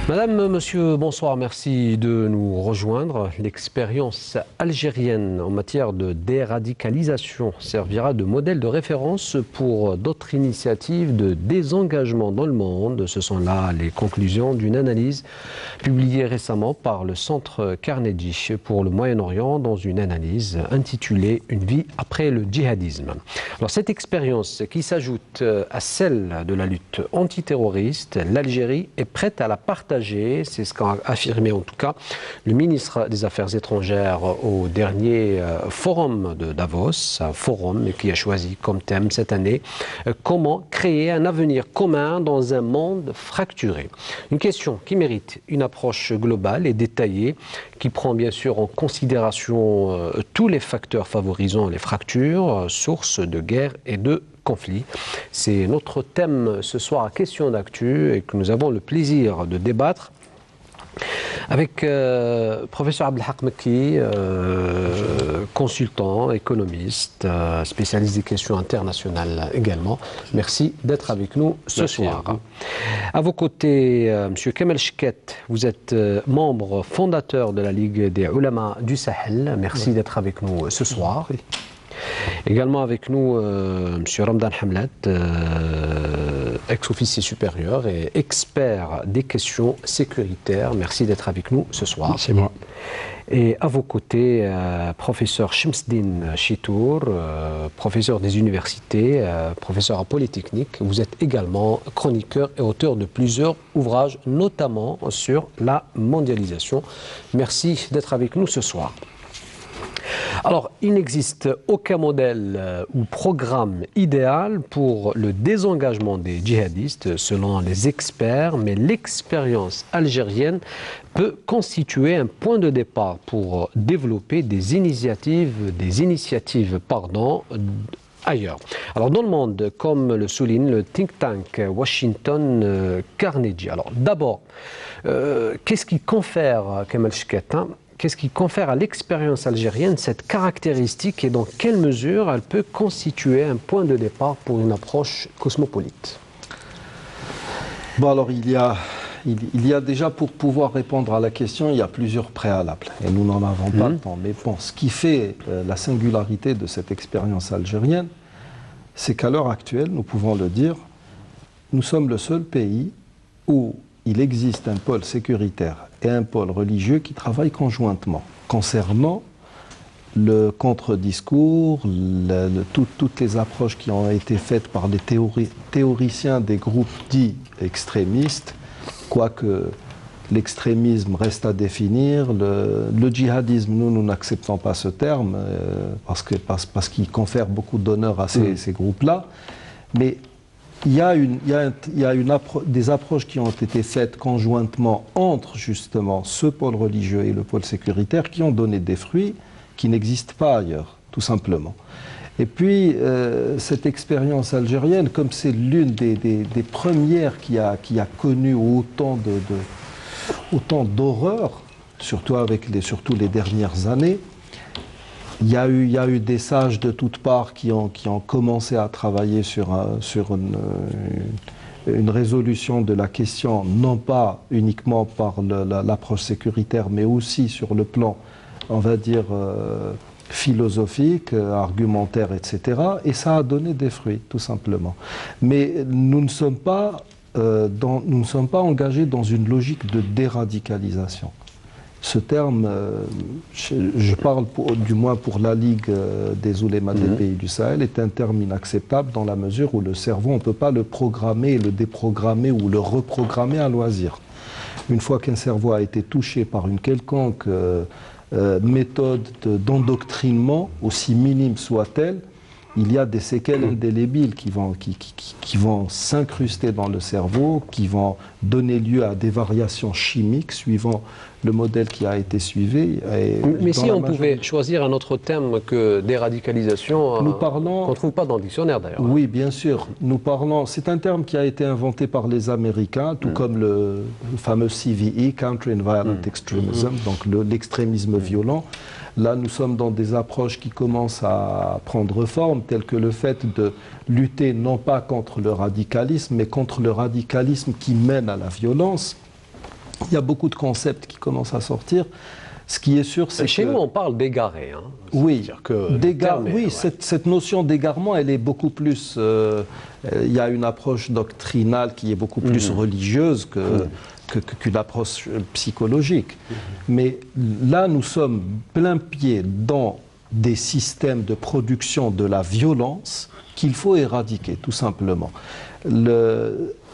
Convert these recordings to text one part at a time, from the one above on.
Madame, monsieur, bonsoir, merci de nous rejoindre. L'expérience algérienne en matière de déradicalisation servira de modèle de référence pour d'autres initiatives de désengagement dans le monde. Ce sont là les conclusions d'une analyse publiée récemment par le Centre Carnegie pour le Moyen-Orient dans une analyse intitulée « Une vie après le djihadisme ». Alors cette expérience qui s'ajoute à celle de la lutte antiterroriste, l'Algérie est prête à la partager. C'est ce qu'a affirmé en tout cas le ministre des Affaires étrangères au dernier forum de Davos, un forum qui a choisi comme thème cette année comment créer un avenir commun dans un monde fracturé. Une question qui mérite une approche globale et détaillée qui prend bien sûr en considération tous les facteurs favorisant les fractures, sources de guerre et de conflit. C'est notre thème ce soir à Question d'actu et que nous avons le plaisir de débattre avec professeur Abdelhak Mekki, consultant, économiste, spécialiste des questions internationales également. Merci d'être avec nous ce soir. À vos côtés, monsieur Kamel Cheket, vous êtes membre fondateur de la Ligue des Ulama du Sahel. Merci d'être avec nous ce soir. Également avec nous, M. Ramdan Hamlet, ex-officier supérieur et expert des questions sécuritaires. Merci d'être avec nous ce soir. C'est moi. Et à vos côtés, professeur Chemseddine Chitour, professeur des universités, professeur à Polytechnique. Vous êtes également chroniqueur et auteur de plusieurs ouvrages, notamment sur la mondialisation. Merci d'être avec nous ce soir. Alors, il n'existe aucun modèle ou programme idéal pour le désengagement des djihadistes, selon les experts, mais l'expérience algérienne peut constituer un point de départ pour développer des initiatives ailleurs. Alors, dans le monde, comme le souligne le think tank Washington Carnegie. Alors, d'abord, qu'est-ce qui confère, Kamel Cheket, qu'est-ce qui confère à l'expérience algérienne cette caractéristique et dans quelle mesure elle peut constituer un point de départ pour une approche cosmopolite? Bon, alors il y a déjà, pour pouvoir répondre à la question, il y a plusieurs préalables et nous n'en avons pas le temps. Mais bon, ce qui fait la singularité de cette expérience algérienne, c'est qu'à l'heure actuelle, nous pouvons le dire, nous sommes le seul pays où il existe un pôle sécuritaire et un pôle religieux qui travaillent conjointement concernant le contre-discours, toutes les approches qui ont été faites par les théoriciens des groupes dits extrémistes, quoique l'extrémisme reste à définir. Le djihadisme, nous n'acceptons pas ce terme parce qu'il confère beaucoup d'honneur à ces groupes-là. Mais il y a des approches qui ont été faites conjointement entre justement ce pôle religieux et le pôle sécuritaire qui ont donné des fruits qui n'existent pas ailleurs, tout simplement. Et puis, cette expérience algérienne, comme c'est l'une des premières qui a connu autant d'horreur, surtout les dernières années, il y a eu des sages de toutes parts qui ont commencé à travailler sur une résolution de la question, non pas uniquement par l'approche sécuritaire, mais aussi sur le plan, on va dire, philosophique, argumentaire, etc. Et ça a donné des fruits, tout simplement. Mais nous ne sommes pas engagés dans une logique de déradicalisation. Ce terme, je parle du moins pour la Ligue des oulémas des pays du Sahel, est un terme inacceptable dans la mesure où le cerveau, on ne peut pas le programmer, le déprogrammer ou le reprogrammer à loisir. Une fois qu'un cerveau a été touché par une quelconque méthode d'endoctrinement, aussi minime soit-elle, il y a des séquelles indélébiles qui vont s'incruster dans le cerveau, qui vont donner lieu à des variations chimiques suivant le modèle qui a été suivi. Mais si on pouvait choisir un autre terme que déradicalisation, qu'on ne trouve pas dans le dictionnaire d'ailleurs. Oui, bien sûr. C'est un terme qui a été inventé par les Américains, tout comme le fameux CVE, Counter and Violent Extremism, donc l'extrémisme violent. Là, nous sommes dans des approches qui commencent à prendre forme, telles que le fait de lutter non pas contre le radicalisme, mais contre le radicalisme qui mène à la violence. il y a beaucoup de concepts qui commencent à sortir. Ce qui est sûr, c'est que... Chez nous, on parle d'égaré. Hein. Oui, cette notion d'égarement, elle est beaucoup plus... il y a une approche doctrinale qui est beaucoup plus religieuse qu'une approche psychologique. Mais là, nous sommes plein pied dans des systèmes de production de la violence qu'il faut éradiquer, tout simplement.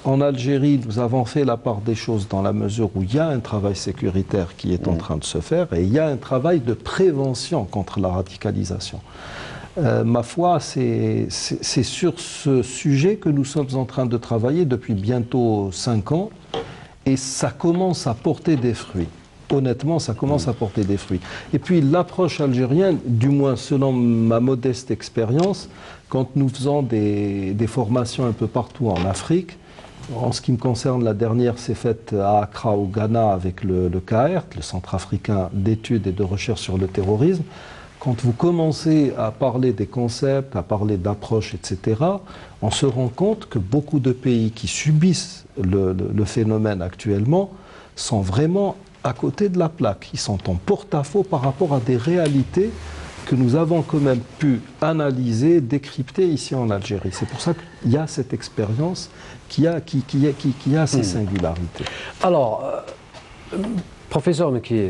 En Algérie, nous avons fait la part des choses dans la mesure où il y a un travail sécuritaire qui est en train de se faire et il y a un travail de prévention contre la radicalisation. Ma foi, c'est sur ce sujet que nous sommes en train de travailler depuis bientôt 5 ans et ça commence à porter des fruits. Honnêtement, ça commence à porter des fruits. Et puis l'approche algérienne, du moins selon ma modeste expérience, quand nous faisons des formations un peu partout en Afrique, en ce qui me concerne, la dernière s'est faite à Accra, au Ghana, avec le CAERT, le Centre africain d'études et de recherche sur le terrorisme. Quand vous commencez à parler des concepts, à parler d'approches, etc., on se rend compte que beaucoup de pays qui subissent le phénomène actuellement sont vraiment à côté de la plaque. Ils sont en porte-à-faux par rapport à des réalités que nous avons quand même pu analyser, décrypter ici en Algérie. C'est pour ça qu'il y a cette expérience qui a ses singularités. Alors, professeur Mekki,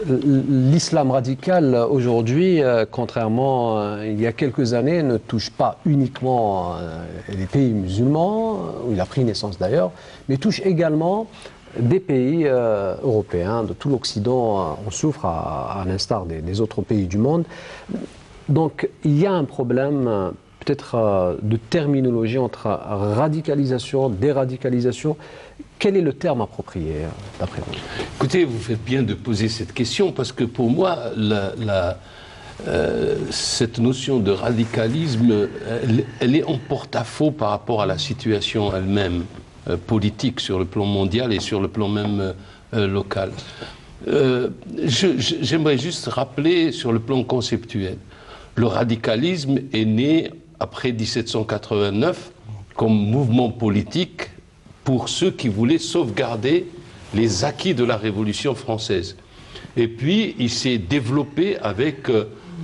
l'islam radical aujourd'hui, contrairement il y a quelques années, ne touche pas uniquement les pays musulmans, où il a pris naissance d'ailleurs, mais touche également des pays européens, de tout l'Occident. On souffre à l'instar des autres pays du monde. Donc il y a un problème peut-être de terminologie entre radicalisation, déradicalisation. Quel est le terme approprié d'après vous? Écoutez, vous faites bien de poser cette question parce que pour moi, cette notion de radicalisme, elle est en porte-à-faux par rapport à la situation elle-même. Politique sur le plan mondial et sur le plan même local. J'aimerais juste rappeler sur le plan conceptuel. Le radicalisme est né après 1789 comme mouvement politique pour ceux qui voulaient sauvegarder les acquis de la Révolution française. Et puis il s'est développé avec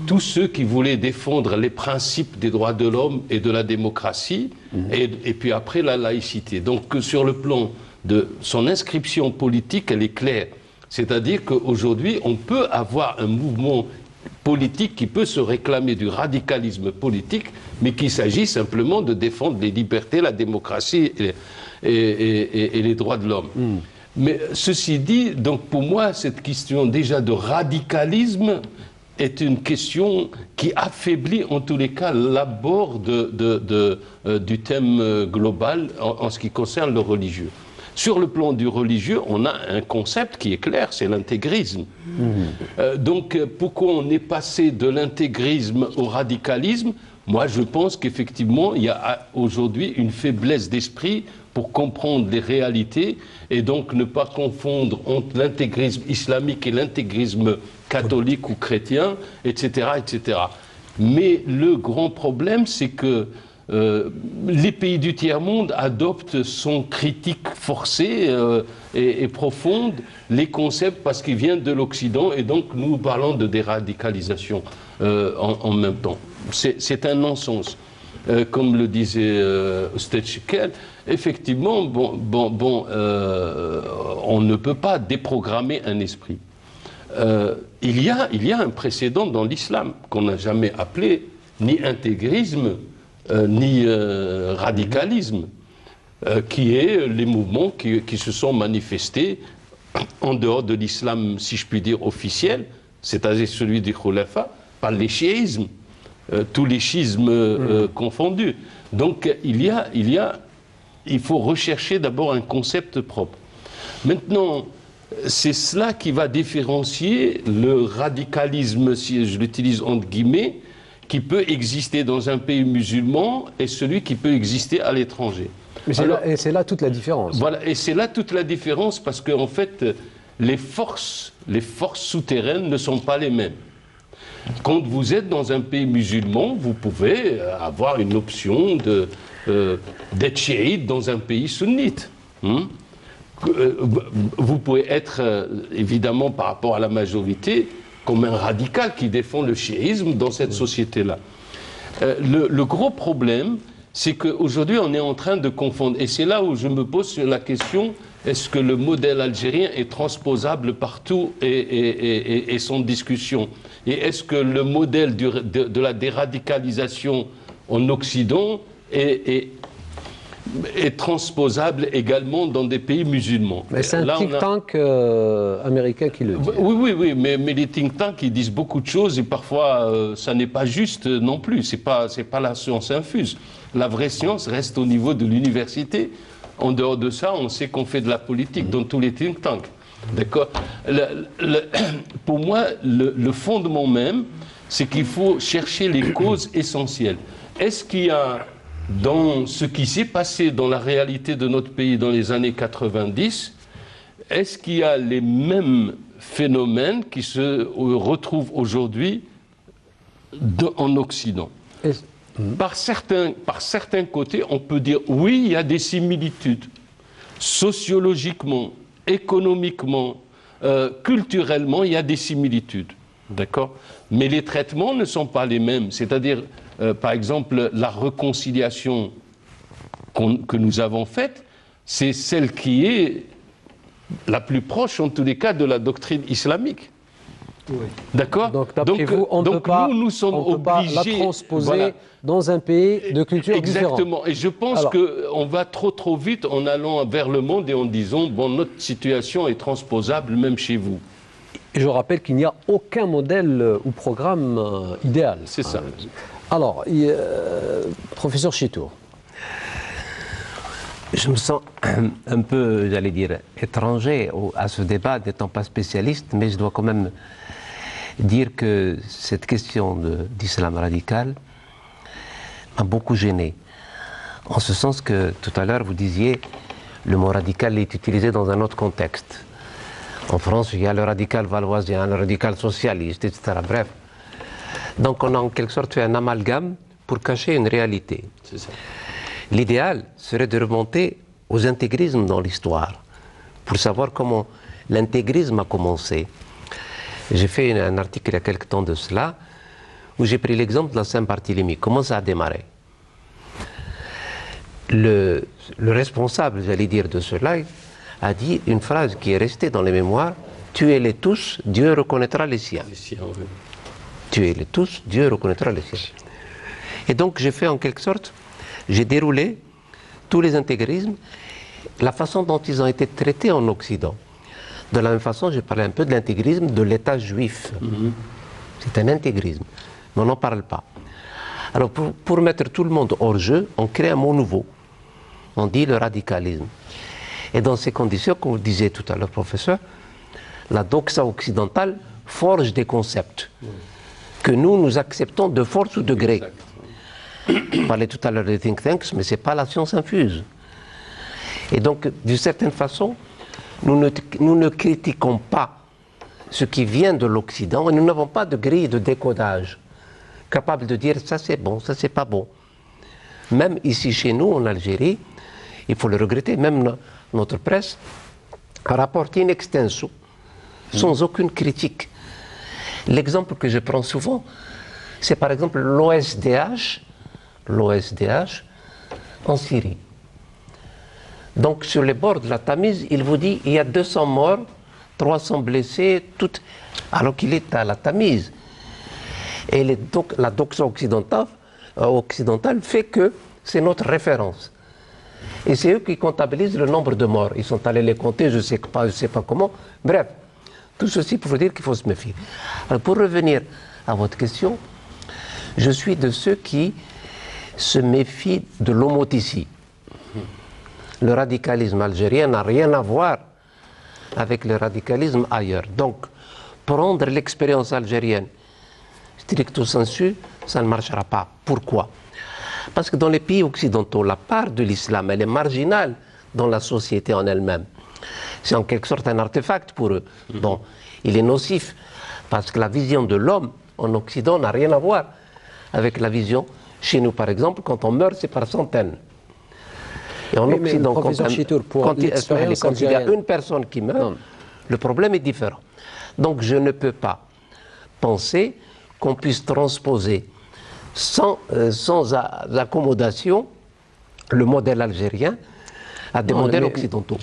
tous ceux qui voulaient défendre les principes des droits de l'homme et de la démocratie, et puis après la laïcité. Donc sur le plan de son inscription politique, elle est claire. C'est-à-dire qu'aujourd'hui, on peut avoir un mouvement politique qui peut se réclamer du radicalisme politique, mais qu'il s'agit simplement de défendre les libertés, la démocratie et les droits de l'homme. Mais ceci dit, donc pour moi, cette question déjà de radicalisme est une question qui affaiblit en tous les cas l'abord du thème global en ce qui concerne le religieux. Sur le plan du religieux, on a un concept qui est clair, c'est l'intégrisme. Donc pourquoi on est passé de l'intégrisme au radicalisme? Moi je pense qu'effectivement il y a aujourd'hui une faiblesse d'esprit pour comprendre les réalités et donc ne pas confondre entre l'intégrisme islamique et l'intégrisme catholique ou chrétien, etc., etc. Mais le grand problème, c'est que les pays du tiers-monde adoptent sans critique forcée et profonde les concepts parce qu'ils viennent de l'Occident et donc nous parlons de déradicalisation en même temps. C'est un non-sens. Comme le disait Oustad Chikel, effectivement, on ne peut pas déprogrammer un esprit. Il y a un précédent dans l'islam qu'on n'a jamais appelé ni intégrisme, ni radicalisme, qui est les mouvements qui se sont manifestés en dehors de l'islam, si je puis dire, officiel, c'est-à-dire celui du Khulafa, par les chiismes, tous les schismes confondus. Donc il faut rechercher d'abord un concept propre. Maintenant, c'est cela qui va différencier le radicalisme, si je l'utilise entre guillemets, qui peut exister dans un pays musulman et celui qui peut exister à l'étranger. Et c'est là toute la différence. Voilà, et c'est là toute la différence parce qu'en fait, les forces souterraines ne sont pas les mêmes. Quand vous êtes dans un pays musulman, vous pouvez avoir une option d'être chiite dans un pays sunnite. vous pouvez être, évidemment, par rapport à la majorité, comme un radical qui défend le chiisme dans cette société-là. Le gros problème, c'est qu'aujourd'hui, on est en train de confondre. Et c'est là où je me pose sur la question, est-ce que le modèle algérien est transposable partout et sans discussion? Et est-ce que le modèle de la déradicalisation en Occident est transposable également dans des pays musulmans? Mais c'est un think tank américain qui le dit. Oui, mais les think tanks, ils disent beaucoup de choses et parfois, ça n'est pas juste non plus. C'est pas la science infuse. La vraie science reste au niveau de l'université. En dehors de ça, on sait qu'on fait de la politique dans tous les think tanks. D'accord? Pour moi, le fondement même, c'est qu'il faut chercher les causes essentielles. Est-ce qu'il y a, dans ce qui s'est passé dans la réalité de notre pays dans les années 90, est-ce qu'il y a les mêmes phénomènes qui se retrouvent aujourd'hui en Occident? Par certains côtés, on peut dire oui, il y a des similitudes. Sociologiquement, économiquement, culturellement, il y a des similitudes. D'accord? Mais les traitements ne sont pas les mêmes. C'est-à-dire, par exemple, la réconciliation que nous avons faite, c'est celle qui est la plus proche, en tous les cas, de la doctrine islamique. Oui. D'accord? Donc, d'après vous, on ne peut pas la transposer voilà, dans un pays de culture différente. Exactement. Et je pense qu'on va trop vite en allant vers le monde et en disant, bon, notre situation est transposable même chez vous. Et je rappelle qu'il n'y a aucun modèle ou programme idéal. C'est ça. Alors, professeur Chitour. Je me sens un peu, j'allais dire, étranger à ce débat, n'étant pas spécialiste, mais je dois quand même dire que cette question d'islam radical m'a beaucoup gêné. En ce sens que, tout à l'heure, vous disiez, le mot radical est utilisé dans un autre contexte. En France, il y a le radical valoisien, le radical socialiste, etc. Bref. Donc on a en quelque sorte fait un amalgame pour cacher une réalité. C'est ça. L'idéal serait de remonter aux intégrismes dans l'histoire, pour savoir comment l'intégrisme a commencé. J'ai fait un article il y a quelque temps de cela, où j'ai pris l'exemple de la Saint-Barthélemy. Comment ça a démarré? Le responsable, j'allais dire, de cela, a dit une phrase qui est restée dans les mémoires: tuez-les tous, Dieu reconnaîtra les siens. Oui. Tuez-les tous, Dieu reconnaîtra les siens. Et donc j'ai fait en quelque sorte, j'ai déroulé tous les intégrismes, la façon dont ils ont été traités en Occident. De la même façon, j'ai parlé un peu de l'intégrisme de l'État juif. C'est un intégrisme, mais on n'en parle pas. Alors pour mettre tout le monde hors jeu, on crée un mot nouveau. On dit le radicalisme. Et dans ces conditions, comme vous le disiez tout à l'heure, professeur, la doxa occidentale forge des concepts que nous acceptons de force ou de gré. On parlait tout à l'heure des think tanks, mais ce n'est pas la science infuse. Et donc, d'une certaine façon, nous ne critiquons pas ce qui vient de l'Occident et nous n'avons pas de grille de décodage capable de dire ça c'est bon, ça c'est pas bon. Même ici chez nous, en Algérie, il faut le regretter, même notre presse rapporte in extenso, sans aucune critique. L'exemple que je prends souvent, c'est par exemple l'OSDH en Syrie. Donc sur les bords de la Tamise, il vous dit il y a 200 morts, 300 blessés, alors qu'il est à la Tamise. Et la doxa occidentale fait que c'est notre référence. Et c'est eux qui comptabilisent le nombre de morts. Ils sont allés les compter, je ne sais pas comment. Bref, tout ceci pour vous dire qu'il faut se méfier. Alors pour revenir à votre question, je suis de ceux qui se méfient de l'homoticie. Le radicalisme algérien n'a rien à voir avec le radicalisme ailleurs. Donc, prendre l'expérience algérienne stricto sensu, ça ne marchera pas. Pourquoi? Parce que dans les pays occidentaux, la part de l'islam, elle est marginale dans la société en elle-même. C'est en quelque sorte un artefact pour eux. Bon, il est nocif, parce que la vision de l'homme en Occident n'a rien à voir avec la vision chez nous, par exemple, quand on meurt, c'est par centaines. Et en Occident, quand il y a une personne qui meurt, le problème est différent. Donc je ne peux pas penser qu'on puisse transposer sans accommodation le modèle algérien à des modèles occidentaux.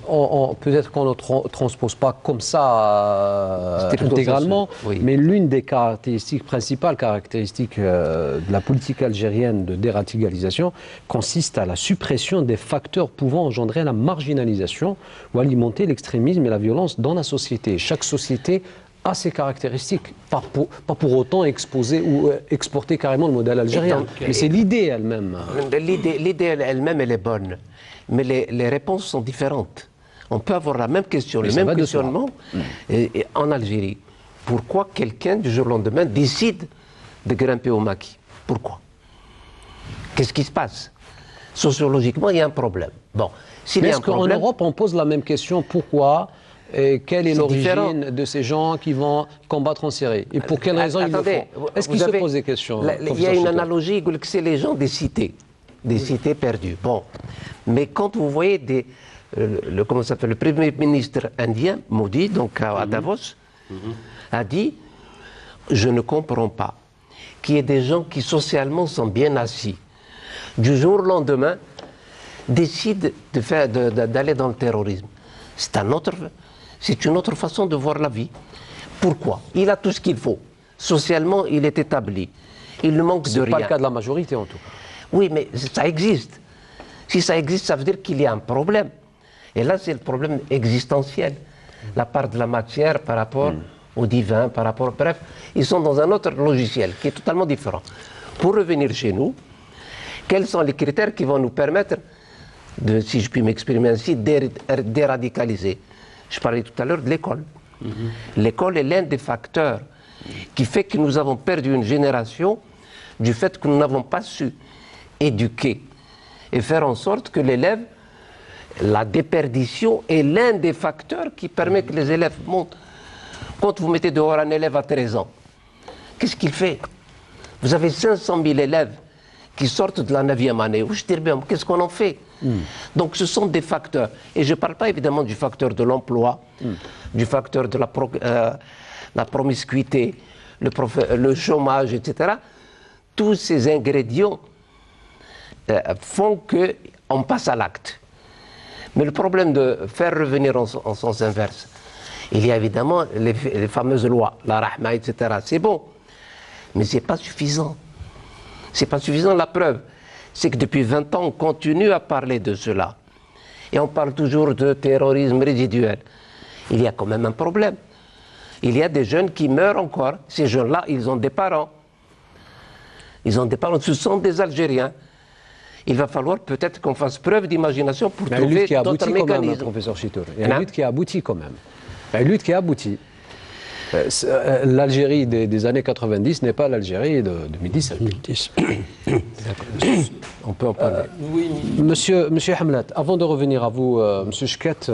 Peut-être qu'on ne transpose pas comme ça intégralement, oui. Mais l'une des principales caractéristiques de la politique algérienne de déradicalisation consiste à la suppression des facteurs pouvant engendrer la marginalisation ou alimenter l'extrémisme et la violence dans la société. Chaque société a ses caractéristiques, pas pour autant exposer ou exporter carrément le modèle algérien. Mais c'est l'idée elle-même. L'idée elle-même, elle est bonne. Mais les réponses sont différentes. On peut avoir la même question, le même questionnement en Algérie. Pourquoi quelqu'un du jour au lendemain décide de grimper au maquis? Pourquoi? Qu'est-ce qui se passe? Sociologiquement, il y a un problème. Bon, est-ce qu'en Europe, on pose la même question? Pourquoi et quelle est l'origine de ces gens qui vont combattre en Syrie? Et pour quelles raisons ils le font? Est-ce qu'ils se posent des questions? Il y a une analogie, c'est les gens des cités perdues. Bon, mais quand vous voyez comment ça s'appelle, le Premier ministre indien, Modi, donc à Davos, a dit « Je ne comprends pas qu'il y ait des gens qui socialement sont bien assis, du jour au lendemain, décident d'aller dans le terrorisme. » C'est une autre façon de voir la vie. Pourquoi? Il a tout ce qu'il faut. Socialement, il est établi. Il ne manque de rien. Ce n'est pas le cas de la majorité, en tout cas. Oui, mais ça existe. Si ça existe, ça veut dire qu'il y a un problème. Et là, c'est le problème existentiel. La part de la matière par rapport au divin, par rapport... Bref, ils sont dans un autre logiciel qui est totalement différent. Pour revenir chez nous, quels sont les critères qui vont nous permettre de, si je puis m'exprimer ainsi, déradicaliser? Je parlais tout à l'heure de l'école. L'école est l'un des facteurs qui fait que nous avons perdu une génération du fait que nous n'avons pas su éduquer et faire en sorte que l'élève, la déperdition est l'un des facteurs qui permet que les élèves montent. Quand vous mettez dehors un élève à 13 ans, qu'est-ce qu'il fait? Vous avez 500 000 élèves qui sortent de la 9e année. Qu'est-ce qu'on en fait? Donc ce sont des facteurs. Et je ne parle pas évidemment du facteur de l'emploi, du facteur de la promiscuité, le chômage, etc. Tous ces ingrédients font qu'on passe à l'acte. Mais le problème de faire revenir en sens inverse, il y a évidemment les fameuses lois, la rahma, etc. C'est bon, mais ce n'est pas suffisant. Ce n'est pas suffisant. La preuve, c'est que depuis 20 ans, on continue à parler de cela. Et on parle toujours de terrorisme résiduel. Il y a quand même un problème. Il y a des jeunes qui meurent encore. Ces jeunes-là, ils ont des parents. Ils ont des parents. Ce sont des Algériens. Il va falloir peut-être qu'on fasse preuve d'imagination pour trouver d'autres mécanismes. Professeur Chitour. Il y a une lutte qui aboutit quand même. Il y a une lutte qui aboutit. L'Algérie des années 90 n'est pas l'Algérie de 2010. On peut en parler. Oui. Monsieur Hamlat, avant de revenir à vous, Monsieur Chkett,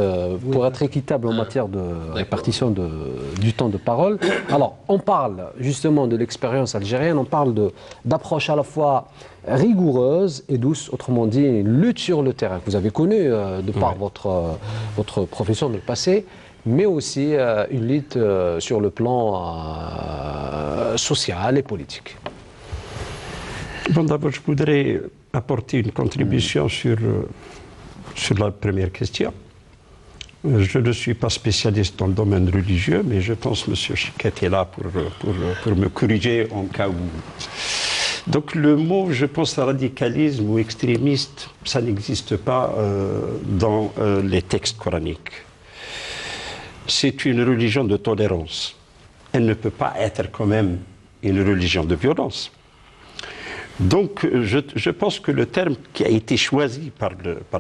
pour être équitable en matière de répartition du temps de parole, alors on parle justement de l'expérience algérienne, on parle d'approche à la fois rigoureuse et douce, autrement dit une lutte sur le terrain que vous avez connue de par votre profession de le passé, mais aussi une lutte sur le plan social et politique. Bon, d'abord, je voudrais apporter une contribution sur la première question. Je ne suis pas spécialiste dans le domaine religieux, mais je pense que M. Chkett est là pour me corriger en cas où... Donc le mot, je pense, radicalisme ou extrémiste, ça n'existe pas dans les textes coraniques. C'est une religion de tolérance. Elle ne peut pas être quand même une religion de violence. Donc je pense que le terme qui a été choisi par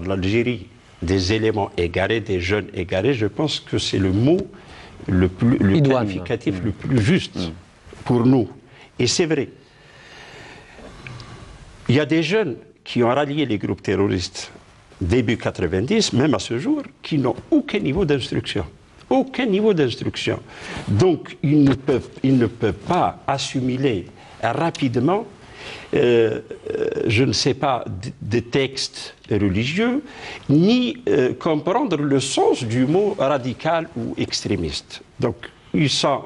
l'Algérie, des éléments égarés, des jeunes égarés, je pense que c'est le mot le qualificatif le plus juste pour nous. Et c'est vrai. Il y a des jeunes qui ont rallié les groupes terroristes début 90, même à ce jour, qui n'ont aucun niveau d'instruction. Aucun niveau d'instruction. Donc, ils ne peuvent pas assimiler rapidement je ne sais pas, des textes religieux, ni comprendre le sens du mot radical ou extrémiste. Donc, ils sont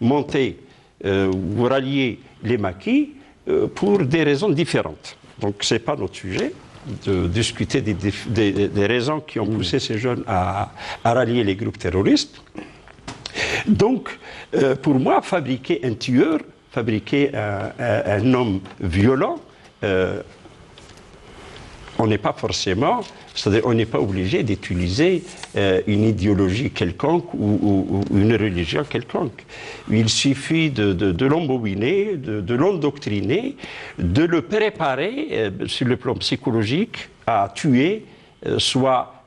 montés ou ralliés les maquis pour des raisons différentes. Donc, ce n'est pas notre sujet de discuter des raisons qui ont poussé ces jeunes à rallier les groupes terroristes. Donc, pour moi, fabriquer un tueur, fabriquer un homme violent, on n'est pas forcément, c'est-à-dire on n'est pas obligé d'utiliser une idéologie quelconque ou une religion quelconque. Il suffit de l'embobiner, de l'endoctriner, de le préparer sur le plan psychologique à tuer, soit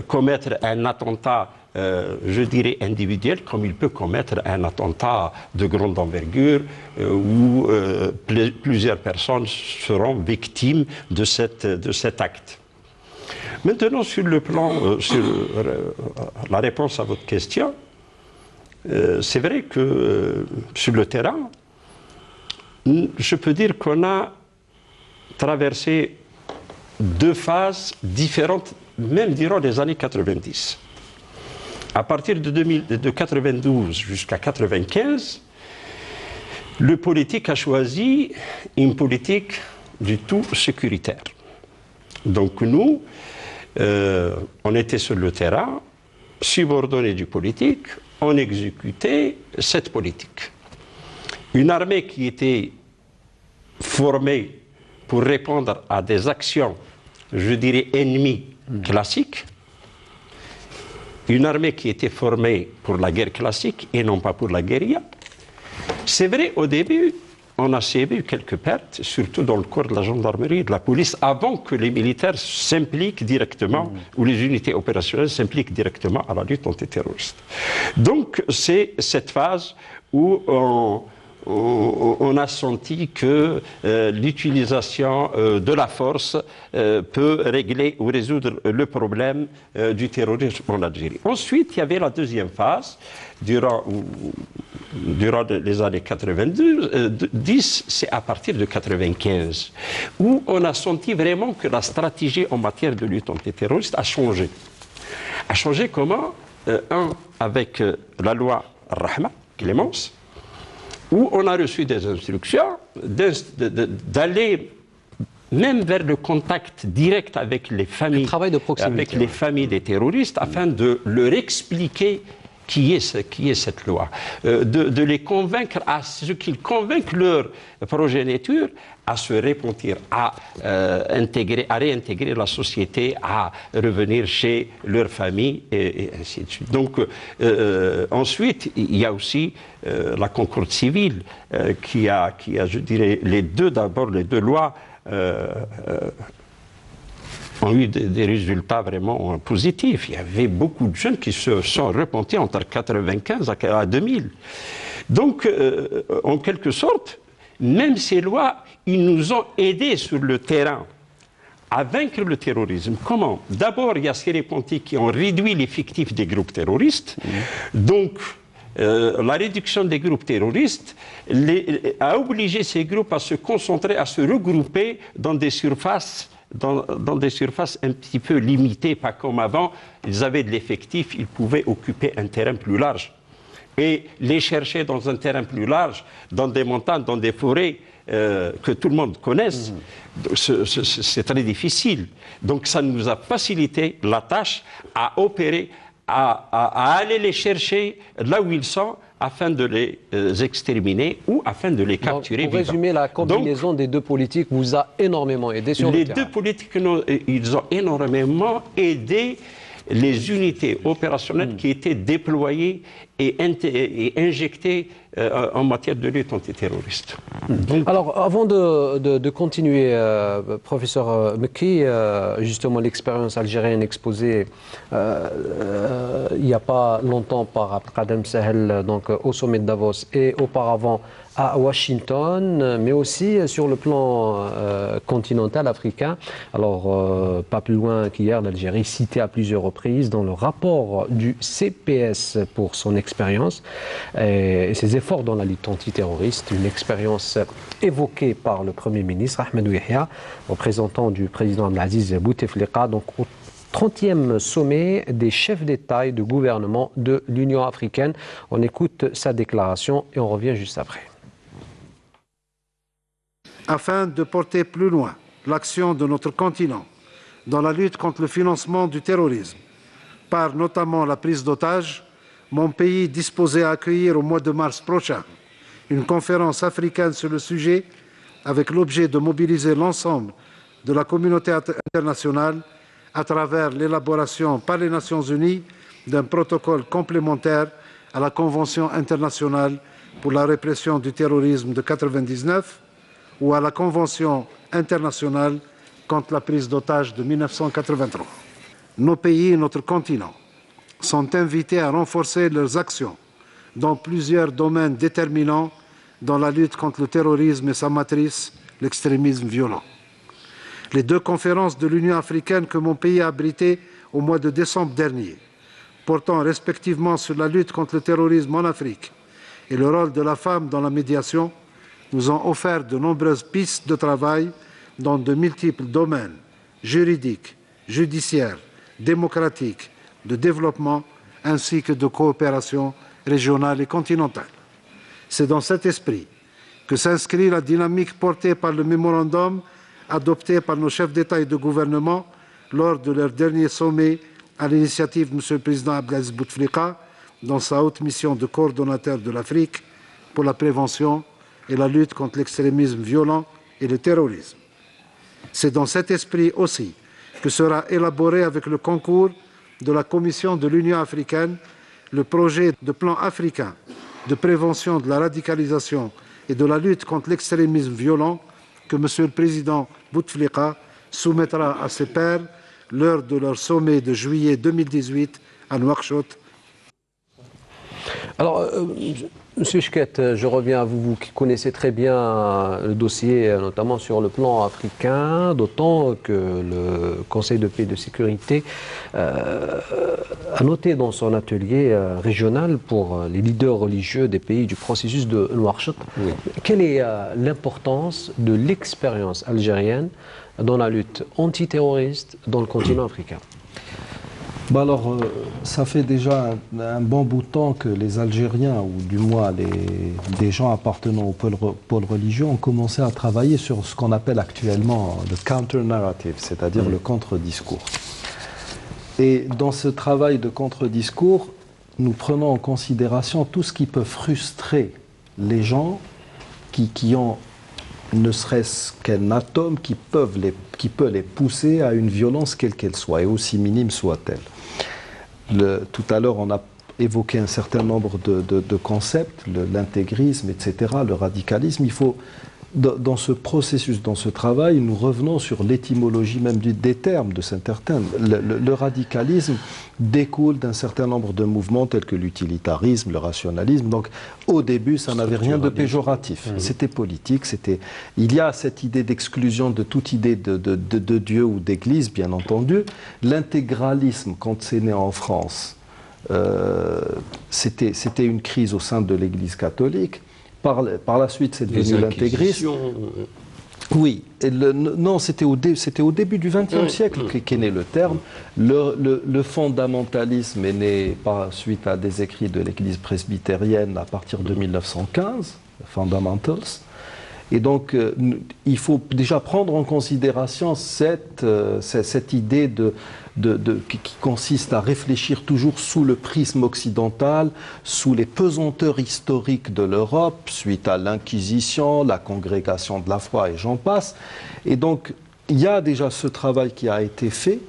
commettre un attentat, je dirais individuel, comme il peut commettre un attentat de grande envergure où plusieurs personnes seront victimes de cet acte. Maintenant, sur le plan, sur la réponse à votre question, c'est vrai que sur le terrain, je peux dire qu'on a traversé deux phases différentes, même durant les années 90. À partir de 92 jusqu'à 95, le politique a choisi une politique du tout sécuritaire. Donc nous, on était sur le terrain, subordonnés du politique, on exécutait cette politique. Une armée qui était formée pour répondre à des actions, je dirais, ennemies classiques, une armée qui était formée pour la guerre classique et non pas pour la guérilla. C'est vrai, au début, on a subi quelques pertes, surtout dans le corps de la gendarmerie et de la police, avant que les militaires s'impliquent directement, ou les unités opérationnelles s'impliquent directement à la lutte antiterroriste. Donc, c'est cette phase où on a senti que l'utilisation de la force peut régler ou résoudre le problème du terrorisme en Algérie. Ensuite, il y avait la deuxième phase, durant les années 90, c'est à partir de 95, où on a senti vraiment que la stratégie en matière de lutte antiterroriste a changé. A changé comment? Avec la loi Rahma, Clémence, où on a reçu des instructions d'aller même vers le contact direct avec les familles, avec les familles des terroristes, afin de leur expliquer qui est cette loi, de les convaincre à ce qu'ils convainquent leur progéniture à se repentir, à réintégrer la société, à revenir chez leur famille, et ainsi de suite. Donc, ensuite, il y a aussi la concorde civile qui a, je dirais, les deux lois ont eu des résultats vraiment positifs. Il y avait beaucoup de jeunes qui se sont repentis entre 1995 à 2000. Donc, en quelque sorte, même ces lois, ils nous ont aidés sur le terrain à vaincre le terrorisme. Comment? D'abord, il y a ces repentis qui ont réduit l'effectif des groupes terroristes. Donc, la réduction des groupes terroristes a obligé ces groupes à se concentrer, à se regrouper dans des surfaces un petit peu limitées, pas comme avant. Ils avaient de l'effectif, ils pouvaient occuper un terrain plus large. Et les chercher dans un terrain plus large, dans des montagnes, dans des forêts que tout le monde connaisse, c'est très difficile. Donc ça nous a facilité la tâche à opérer, à aller les chercher là où ils sont, afin de les exterminer ou afin de les capturer. Pour résumer, la combinaison des deux politiques vous a énormément aidé sur le terrain. Les deux politiques, ils ont énormément aidé les unités opérationnelles qui étaient déployées et injectées en matière de lutte antiterroriste. Alors, avant de continuer, professeur Mekki, justement l'expérience algérienne exposée il n'y a pas longtemps par Abdelkader Sahel, donc au sommet de Davos, et auparavant à Washington, mais aussi sur le plan continental africain. Alors, pas plus loin qu'hier, l'Algérie citée à plusieurs reprises dans le rapport du CPS pour son expérience et ses efforts dans la lutte antiterroriste, une expérience évoquée par le Premier ministre Ahmed Yahya, représentant du président Abdelaziz Bouteflika, donc au 30e sommet des chefs d'État et de gouvernement de l'Union africaine. On écoute sa déclaration et on revient juste après. Afin de porter plus loin l'action de notre continent dans la lutte contre le financement du terrorisme, par notamment la prise d'otages, mon pays est disposé à accueillir au mois de mars prochain une conférence africaine sur le sujet avec l'objet de mobiliser l'ensemble de la communauté internationale à travers l'élaboration par les Nations Unies d'un protocole complémentaire à la Convention internationale pour la répression du terrorisme de 1999 ou à la Convention internationale contre la prise d'otages de 1983. Nos pays et notre continent sont invités à renforcer leurs actions dans plusieurs domaines déterminants dans la lutte contre le terrorisme et sa matrice, l'extrémisme violent. Les deux conférences de l'Union africaine que mon pays a abritées au mois de décembre dernier, portant respectivement sur la lutte contre le terrorisme en Afrique et le rôle de la femme dans la médiation, nous ont offert de nombreuses pistes de travail dans de multiples domaines juridiques, judiciaires, démocratiques, de développement, ainsi que de coopération régionale et continentale. C'est dans cet esprit que s'inscrit la dynamique portée par le mémorandum adopté par nos chefs d'État et de gouvernement lors de leur dernier sommet à l'initiative de M. le Président Abdelaziz Bouteflika dans sa haute mission de coordonnateur de l'Afrique pour la prévention et la lutte contre l'extrémisme violent et le terrorisme. C'est dans cet esprit aussi que sera élaboré avec le concours de la Commission de l'Union africaine le projet de plan africain de prévention de la radicalisation et de la lutte contre l'extrémisme violent que M. le Président Bouteflika soumettra à ses pairs lors de leur sommet de juillet 2018 à Nouakchott. Alors, Monsieur Chkett, je reviens à vous, vous qui connaissez très bien le dossier, notamment sur le plan africain, d'autant que le Conseil de paix et de sécurité a noté dans son atelier régional pour les leaders religieux des pays du processus de Nouakchott, oui, quelle est l'importance de l'expérience algérienne dans la lutte antiterroriste dans le continent africain? Bah alors, ça fait déjà un bon bout de temps que les Algériens, ou du moins des gens appartenant au pôle religieux, ont commencé à travailler sur ce qu'on appelle actuellement le counter-narrative, c'est-à-dire le contre-discours. Et dans ce travail de contre-discours, nous prenons en considération tout ce qui peut frustrer les gens qui ont ne serait-ce qu'un atome qui peut les pousser à une violence quelle qu'elle soit, et aussi minime soit-elle. Tout à l'heure, on a évoqué un certain nombre de concepts, l'intégrisme, etc., le radicalisme. Il faut, dans ce processus, dans ce travail, nous revenons sur l'étymologie même des termes de certains termes. Le radicalisme découle d'un certain nombre de mouvements tels que l'utilitarisme, le rationalisme. Donc, au début, ça n'avait rien de péjoratif. C'était politique. Il y a cette idée d'exclusion de toute idée de Dieu ou d'église, bien entendu. L'intégralisme, quand c'est né en France, c'était une crise au sein de l'Église catholique. Par la suite, c'est devenu l'intégrisme. Oui, non, c'était au début du XXe siècle qu'est né le terme. Le fondamentalisme est né suite à des écrits de l'Église presbytérienne à partir de 1915, Fundamentals. Et donc, il faut déjà prendre en considération cette idée qui consiste à réfléchir toujours sous le prisme occidental, sous les pesanteurs historiques de l'Europe, suite à l'Inquisition, la congrégation de la foi et j'en passe. Et donc, il y a déjà ce travail qui a été fait,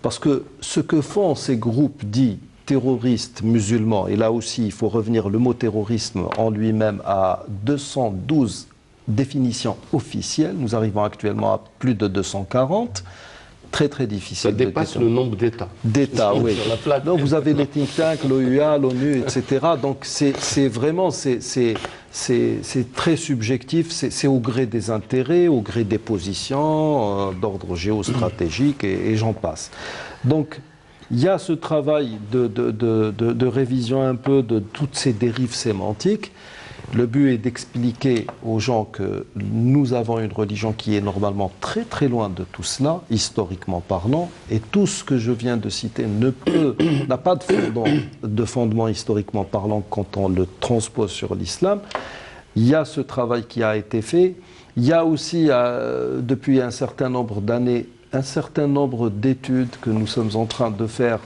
parce que ce que font ces groupes dits terroristes musulmans, et là aussi, il faut revenir, le mot terrorisme en lui-même à 212 définitions officielles, nous arrivons actuellement à plus de 240, Très très difficile. Ça dépasse le nombre d'États. D'États, oui. Sur la plaque. Donc vous avez les think tanks, l'OUA, l'ONU, etc. Donc c'est vraiment, c'est très subjectif, c'est au gré des intérêts, au gré des positions, d'ordre géostratégique et j'en passe. Donc il y a ce travail de révision un peu de toutes ces dérives sémantiques. Le but est d'expliquer aux gens que nous avons une religion qui est normalement très très loin de tout cela, historiquement parlant, et tout ce que je viens de citer n'a pas de fondement historiquement parlant quand on le transpose sur l'islam. Il y a ce travail qui a été fait. Il y a aussi, depuis un certain nombre d'années, un certain nombre d'études que nous sommes en train de faire